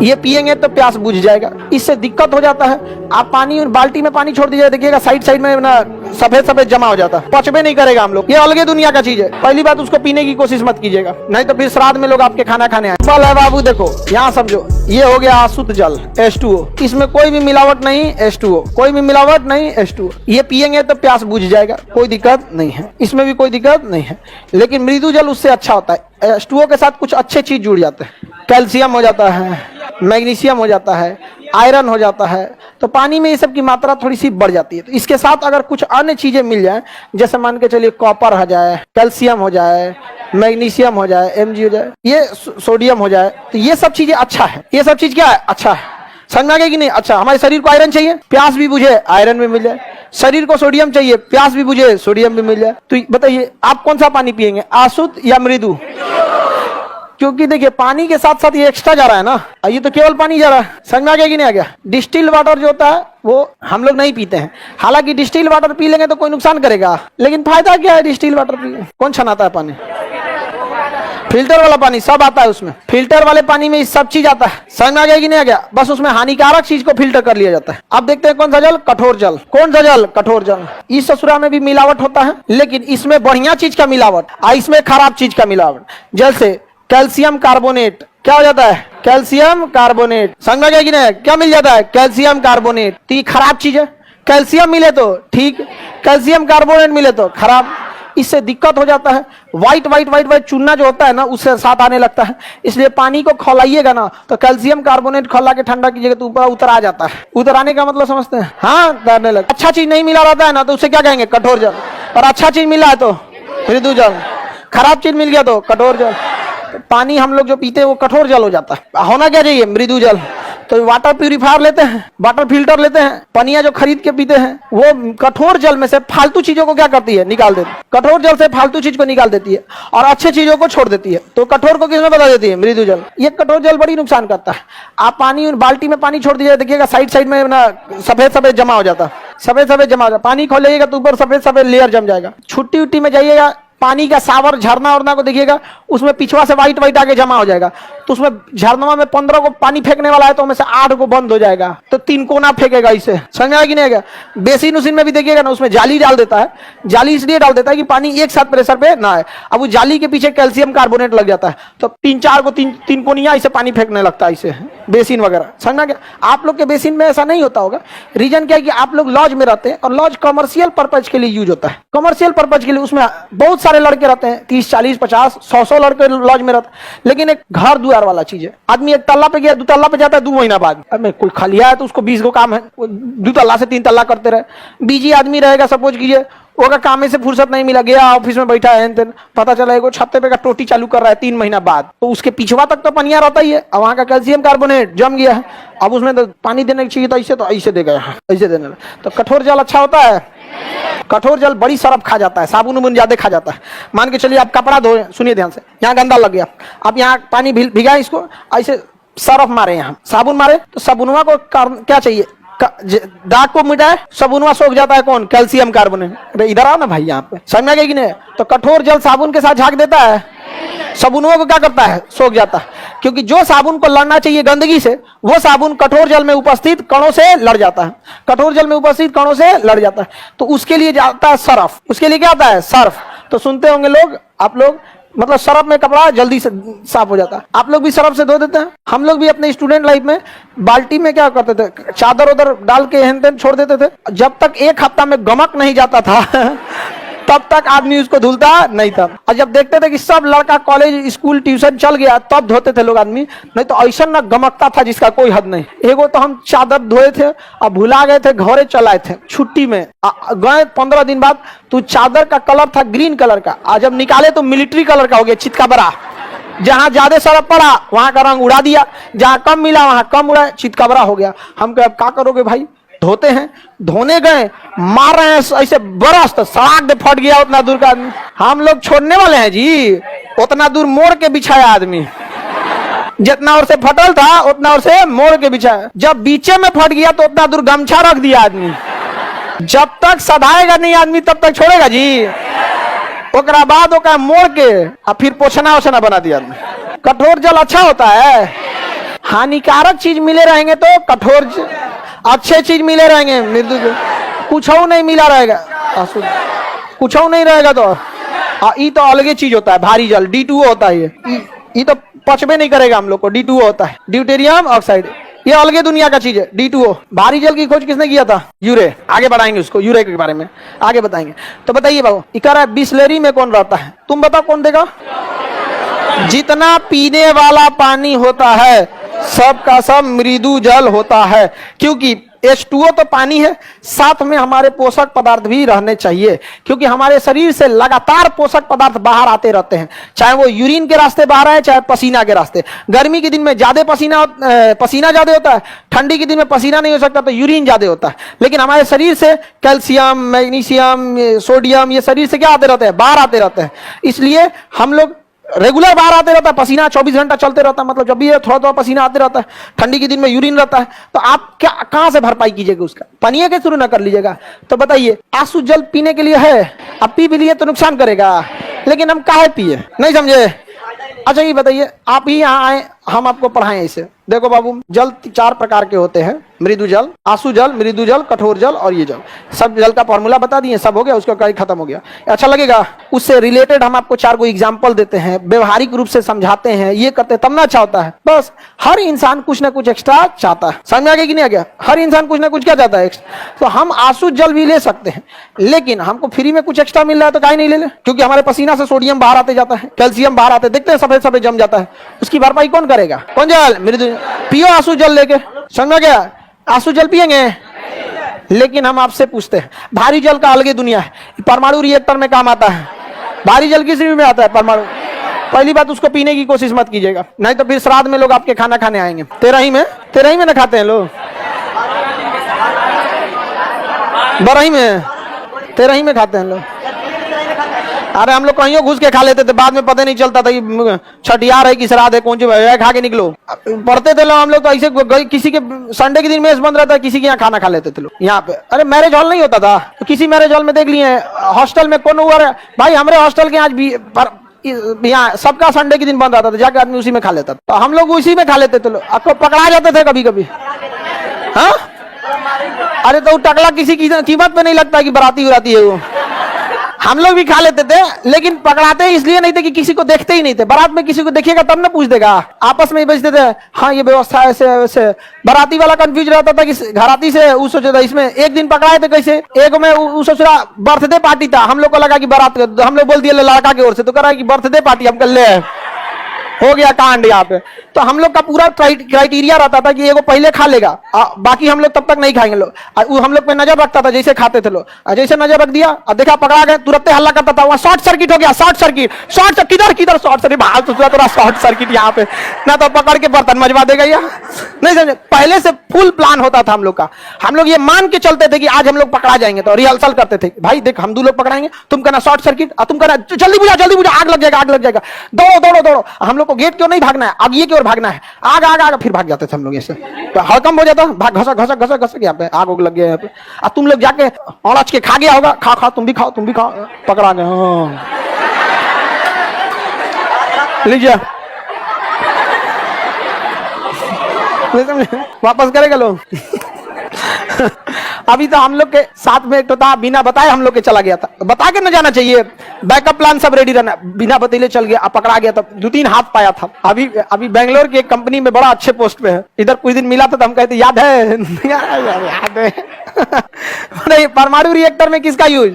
ये पिएंगे तो प्यास बुझ जाएगा। इससे दिक्कत हो जाता है, आप पानी बाल्टी में पानी छोड़ दीजिए, देखिएगा साइड साइड में ना सफेद सफेद जमा हो जाता है, पचबे नहीं करेगा हम लोग। ये अलगे दुनिया का चीज है। पहली बात उसको पीने की कोशिश मत कीजिएगा, नहीं तो फिर श्राद्ध में लोग आपके खाना खाने आए। फल है बाबू, देखो यहाँ समझो, ये हो गया अशुद्ध जल H2O, इसमें कोई भी मिलावट नहीं H2O, कोई भी मिलावट नहीं H2O। ये पिएंगे तो प्यास बुझ जाएगा, कोई दिक्कत नहीं है, इसमें भी कोई दिक्कत नहीं है। लेकिन मृदु जल उससे अच्छा होता है। H2O के साथ कुछ अच्छे चीज जुड़ जाते हैं, कैल्शियम हो जाता है, मैग्नीशियम हो जाता है, आयरन हो जाता है, तो पानी में ये सब की मात्रा थोड़ी सी बढ़ जाती है। तो इसके साथ अगर कुछ अन्य चीजें मिल जाए, जैसे मान के चलिए कॉपर हो जाए, कैल्शियम हो जाए, मैग्नीशियम हो जाए, Mg हो जाए, ये सोडियम हो जाए, तो ये सब चीजें अच्छा है। ये सब चीज क्या है? अच्छा है। समझ में आ गया कि नहीं? अच्छा, हमारे शरीर को आयरन चाहिए, प्यास भी बुझे, आयरन भी मिल जाए। शरीर को सोडियम चाहिए, प्यास भी बुझे, सोडियम भी मिल जाए। तो बताइए आप कौन सा पानी पिएंगे, अशुद्ध या मृदु? क्योंकि देखिए पानी के साथ साथ ये एक्स्ट्रा जा रहा है ना, ये तो केवल पानी जा रहा है। समझ में आ गया कि नहीं आ गया? डिस्टिल्ड वाटर जो होता है वो हम लोग नहीं पीते हैं। हालांकि डिस्टिल्ड वाटर पी लेंगे तो कोई नुकसान करेगा, लेकिन फायदा क्या है डिस्टिल्ड वाटर पी? कौन छनाता है पानी? फिल्टर वाला पानी सब आता है उसमें। फिल्टर वाले पानी में सब चीज आता है। समझ में आ गया कि नहीं आ गया? बस उसमें हानिकारक चीज को फिल्टर कर लिया जाता है। अब देखते हैं कौन सा जल? कठोर जल। कौन सा जल? कठोर जल। इस ससुरा में भी मिलावट होता है, लेकिन इसमें बढ़िया चीज का मिलावट और इसमें खराब चीज का मिलावट। जैसे कैल्शियम कार्बोनेट, क्या हो जाता है? Calcium carbonate. समझ में आ गया कि नहीं? क्या मिल जाता है? Calcium carbonate. तो ये खराब चीज है। कैल्शियम मिले तो ठीक, कैल्शियम कार्बोनेट मिले तो खराब। इससे दिक्कत हो जाता है, व्हाइट व्हाइट व्हाइट व्हाइट चूना जो होता है ना, उससे साथ आने लगता है। इसलिए पानी को खौलाइएगा ना, तो कैल्शियम कार्बोनेट खौला के ठंडा कीजिएगा तो ऊपर उतर आ जाता है। उतर आने का मतलब समझते हैं? हाँ, उतरने लगा। अच्छा चीज नहीं मिला रहता है ना, तो उसे क्या कहेंगे? कठोर जल। और अच्छा चीज मिला है तो मृदु जल, खराब चीज मिल गया तो कठोर जल। पानी हम लोग जो पीते हैं वो कठोर जल हो जाता है। होना क्या चाहिए? मृदु जल। तो वाटर प्यूरिफायर लेते हैं, वाटर फिल्टर लेते हैं, पनिया जो खरीद के पीते हैं, वो कठोर जल में से फालतू चीजों को क्या करती है? निकाल देती है। कठोर जल से फालतू चीज को निकाल देती है और अच्छे चीजों को छोड़ देती है। तो कठोर को किसमें बता देती है? मृदु जल। ये कठोर जल बड़ी नुकसान करता है। आप पानी बाल्टी में पानी छोड़ दीजिए, देखिएगा साइड साइड में ना सफेद सफेद जमा हो जाता है, सफेद सफेद जमा हो जाता है। पानी खोलिएगा तो ऊपर सफेद सफेद लेयर जम जाएगा। छुट्टी उट्टी में जाइएगा, पानी का सावर झरना उरना को देखिएगा, उसमें पिछवा से व्हाइट व्हाइट आके जमा हो जाएगा। तो उसमें झरना में 15 को पानी फेंकने वाला है, तो उसमें से 8 को बंद हो जाएगा, तो 3 कोना फेंकेगा। इसे समझ में आया कि नहीं आएगा? बेसिन उसिन में भी देखिएगा ना, उसमें जाली डाल देता है। जाली इसलिए डाल देता है कि पानी एक साथ प्रेशर पे ना आए। अब वो जाली के पीछे कैल्शियम कार्बोनेट लग जाता है, तो 3-4 को 3 कोनिया इसे पानी फेंकने लगता है, इसे बेसिन वगैरह। समझ में आ गया? आप लोग के बेसिन में ऐसा नहीं होता होगा। रीजन क्या है कि आप लोग लॉज में रहते हैं, और लॉज कमर्शियल पर्पज के लिए यूज होता है। कमर्शियल पर्पज के लिए उसमें बहुत सारे लड़के रहते हैं, 30, 40, 50, 100 लड़के लॉज में रहते हैं। लेकिन एक घर द्वार वाला चीज है। आदमी एक तल्ला पे गया, 2 तल्ला पे जाता है 2 महीना बाद। अब कोई खलिया है तो उसको 20 को काम है, 2 तल्ला से 3 तल्ला करते रहे। बीजी आदमी रहेगा, सपोज कीजिए वो काम में से फुर्सत नहीं मिला, गया ऑफिस में बैठा है, पता चला एगो छत्ते पे का टोटी चालू कर रहा है 3 महीना बाद, तो उसके पिछवा तक तो पनिया रहता ही है, और वहां का कैल्शियम कार्बोनेट जम गया है। अब उसमें तो पानी देने चाहिए तो ऐसे देगा, ऐसे देने लगा। तो कठोर जल अच्छा होता है। कठोर जल बड़ी सरफ खा जाता है, साबुन उबुन ज्यादा खा जाता है। मान के चलिए आप कपड़ा धोए, सुनिए ध्यान से, यहाँ गंदा लग गया, आप यहाँ पानी भिगाए, इसको ऐसे सरफ मारे, यहाँ साबुन मारे, तो साबुनवा को क्या चाहिए? दाग को मिटाए, साबुनवा सोख जाता है। कौन? Calcium carbonate. अरे इधर आओ ना भाई, यहाँ पे समझ में आ गया कि नहीं? तो कठोर जल साबुन के साथ झाग देता है, साबुनों को क्या करता है? सोख जाता है। क्योंकि जो साबुन को लड़ना चाहिए गंदगी से, वो साबुन कठोर जल में उपस्थित कणों से लड़ जाता है। कठोर जल में उपस्थित कणों से लड़ जाता है, तो उसके लिए जाता है सर्फ। उसके लिए क्या आता है? सर्फ। तो सुनते होंगे लोग, आप लोग, मतलब सरफ में कपड़ा जल्दी से साफ हो जाता है। आप लोग भी सरफ से धो देते हैं। हम लोग भी अपने स्टूडेंट लाइफ में बाल्टी में क्या करते थे? चादर उधर डाल के हेन छोड़ देते थे। जब तक 1 हफ्ता में गमक नहीं जाता था तब तक आदमी उसको धुलता नहीं था। और जब देखते थे कि सब लड़का कॉलेज स्कूल ट्यूशन चल गया, तब धोते थे लोग आदमी, नहीं तो ऐसा ना गमकता था जिसका कोई हद नहीं। एगो तो हम चादर धोए थे और भुला गए थे, घरे चलाए थे छुट्टी में, गए 15 दिन बाद, तो चादर का कलर था ग्रीन कलर का, और जब निकाले तो मिलिट्री कलर का हो गया, चितकबरा। जहां ज्यादा सरफ पड़ा वहां का रंग उड़ा दिया, जहां कम मिला वहां कम उड़ा, चितकबरा हो गया। हम कहे अब क्या करोगे भाई? धोते हैं, धोने गए, मार रहे हैं ऐसे बरस, तो सड़ाक दे फट गया उतना दूर का आदमी। हम लोग छोड़ने वाले हैं जी? उतना दूर मोड़ के बिछाया आदमी, जितना ओर से फटल था उतना ओर से मोड़ के बिछाया। जब बीचे में फट गया तो उतना दूर गमछा रख दिया आदमी। जब तक सधाएगा नहीं आदमी तब तक छोड़ेगा जी? ओकरा बाद ओकरा मोड़ के और फिर पोछना ओछना बना दिया आदमी। कठोर जल अच्छा होता है। हानिकारक चीज मिले रहेंगे तो कठोर, अच्छे चीज मिले रहेंगे मृदु, कुछ नहीं मिला रहेगा, कुछ नहीं रहेगा तो ये तो अलग चीज होता है, भारी जल D2O होता है, ये तो पचबे नहीं करेगा हम लोग को, D2O होता है, ड्यूटेरियम ऑक्साइड, ये अलग दुनिया का चीज है D2O। भारी जल की खोज किसने किया था? यूरे। आगे बढ़ाएंगे उसको, यूरे के बारे में आगे बताएंगे। तो बताइए बाबू, इकरा बिस्लेरी में कौन रहता है? तुम बताओ कौन देगा? जितना पीने वाला पानी होता है सब का सब मृदु जल होता है, क्योंकि H2O तो पानी है, साथ में हमारे पोषक पदार्थ भी रहने चाहिए, क्योंकि हमारे शरीर से लगातार पोषक पदार्थ बाहर आते रहते हैं, चाहे वो यूरिन के रास्ते बाहर आए, चाहे पसीना के रास्ते। गर्मी के दिन में ज्यादा पसीना ज्यादा होता है, ठंडी के दिन में पसीना नहीं हो सकता तो यूरिन ज्यादा होता है, लेकिन हमारे शरीर से कैल्शियम, मैग्नीशियम, सोडियम, ये शरीर से क्या आते रहते हैं? बाहर आते रहते हैं। इसलिए हम लोग रेगुलर बाहर आते रहता है, पसीना 24 घंटा चलते रहता है, मतलब जब भी थोड़ा थोड़ा पसीना आते रहता है। ठंडी के दिन में यूरिन रहता है, तो आप क्या कहां से भरपाई कीजिएगा उसका? पानी के शुरू ना कर लीजिएगा। तो बताइए, आंसू जल पीने के लिए है, अब पी भी लिए तो नुकसान करेगा, लेकिन हम काहे पिए? नहीं समझे? अच्छा ये बताइए, आप ही यहाँ आए, हम आपको पढ़ाएं इसे। देखो बाबू, जल 4 प्रकार के होते हैं, मृदु जल, आंसू जल, मृदु जल, कठोर जल और ये जल। सब जल का फॉर्मूला बता दिए, सब हो गया, उसका कार्य खत्म हो गया। अच्छा लगेगा? उससे रिलेटेड हम आपको 4 को एग्जाम्पल देते हैं, व्यवहारिक रूप से समझाते हैं, ये करते हैं तब ना अच्छा होता है। बस हर इंसान कुछ ना कुछ एक्स्ट्रा चाहता है, समझ में आ गया कि नहीं आ गया? हर इंसान कुछ ना कुछ क्या चाहता है? तो हम आंसू जल भी ले सकते हैं, लेकिन हमको फ्री में कुछ एक्स्ट्रा मिल रहा है तो काहे नहीं ले ले? क्योंकि हमारे पसीना से सोडियम बाहर आते जाता है, कैल्शियम बाहर आते, देखते हैं सफेद सफेद जम जाता है, उसकी भरपाई कौन करेगा? कौन जल? मृदु। पियो आंसू जल लेके, समझ में गया? आंसू जल पिएंगे, लेकिन हम आपसे पूछते हैं, भारी जल का अलग दुनिया है, परमाणु रिएक्टर में काम आता है। भारी जल किस में आता है? परमाणु। पहली बात, उसको पीने की कोशिश मत कीजिएगा, नहीं तो फिर श्राद्ध में लोग आपके खाना खाने आएंगे। 13 में ना खाते हैं लोग, 12 में, 13 में खाते हैं लोग। अरे हम लोग कहीं घुस के खा लेते थे, बाद में पता नहीं चलता था कि छठियार है कि श्राद्ध है, कौन सी है, खा के निकलो। पढ़ते थे लोग हम लोग तो ऐसे, किसी के संडे के दिन मेस बंद रहता है, किसी के यहाँ खाना खा लेते थे लोग यहाँ पे। अरे मैरिज हॉल नहीं होता था तो किसी मैरिज हॉल में देख लिए, हॉस्टल में कौन हुआ भाई, हमारे हॉस्टल के आज भी यहाँ सबका संडे के दिन बंद रहता था, जाके आदमी उसी में खा लेता था, तो हम लोग उसी में खा लेते थे लोग। आपको पकड़ा जाते थे कभी कभी, हाँ? अरे तो टकला किसी की कीमत पे नहीं लगता कि बराती उराती है वो। हम लोग भी खा लेते थे, लेकिन पकड़ाते इसलिए नहीं थे कि किसी को देखते ही नहीं थे। बारात में किसी को देखिएगा तब ना पूछ देगा, आपस में ही बेचते थे, हाँ ये व्यवस्था ऐसे वैसे। बाराती वाला कंफ्यूज रहता था कि घराती से वो सोचा था, इसमें एक दिन पकड़ाए थे कैसे, एक में वो सोच रहा बर्थडे पार्टी था, हम लोग को लगा कि बारात, हम लोग बोल दिए लड़का की ओर से, तो कह रहा है कि बर्थडे पार्टी हम कर ले, हो गया कांड यहाँ पे। तो हम लोग का पूरा क्राइटेरिया रहता था कि एगो पहले खा लेगा, बाकी हम लोग तब तक नहीं खाएंगे लोग। हम लोग पे नजर रखता था, जैसे खाते थे लोग, जैसे नजर रख दिया और देखा पकड़ा गए, तुरंत हल्ला करता था, वहाँ शॉर्ट सर्किट हो गया, शॉर्ट सर्किट, किधर शॉर्ट सर्किट, भाग तो शॉर्ट सर्किट यहाँ पे, ना तो पकड़ के बर्तन मजवा देगा या नहीं समझे। पहले से फुल प्लान होता था हम लोग का, हम लोग ये मान के चलते थे कि आज हम लोग पकड़ा जाएंगे, तो रिहर्सल करते थे, भाई देख हम 2 लोग पकड़ाएंगे, तुम कहना शॉर्ट सर्किट, तुम कहना जल्दी बुझा, आग लग जाएगा, दौड़ो। हम लोग को गेट क्यों नहीं भागना है, आग ये की ओर भागना है, आग, फिर भाग जाते थे हम लोग ऐसे, तो हड़कंप हो जाता, भाग घसक यहाँ पे आग लग गया यहाँ पे। अब तुम लोग जाके औरच के खा गया होगा, खाओ तुम भी खाओ, पकड़ा गए, हाँ लीजिए वापस करेगा लोग। अभी तो हम लोग के साथ में एक तो था, बिना बताए हम लोग के चला गया था, बता के न जाना चाहिए, बैकअप प्लान सब रेडी रहना, बिना बतीले चल गया, पकड़ा गया, तब 2-3 हाथ पाया था। अभी बेंगलोर की एक कंपनी में बड़ा अच्छे पोस्ट पे है, इधर कुछ दिन मिला था तो हम कहते याद है याद है। नहीं, परमाणु रिएक्टर में किसका यूज?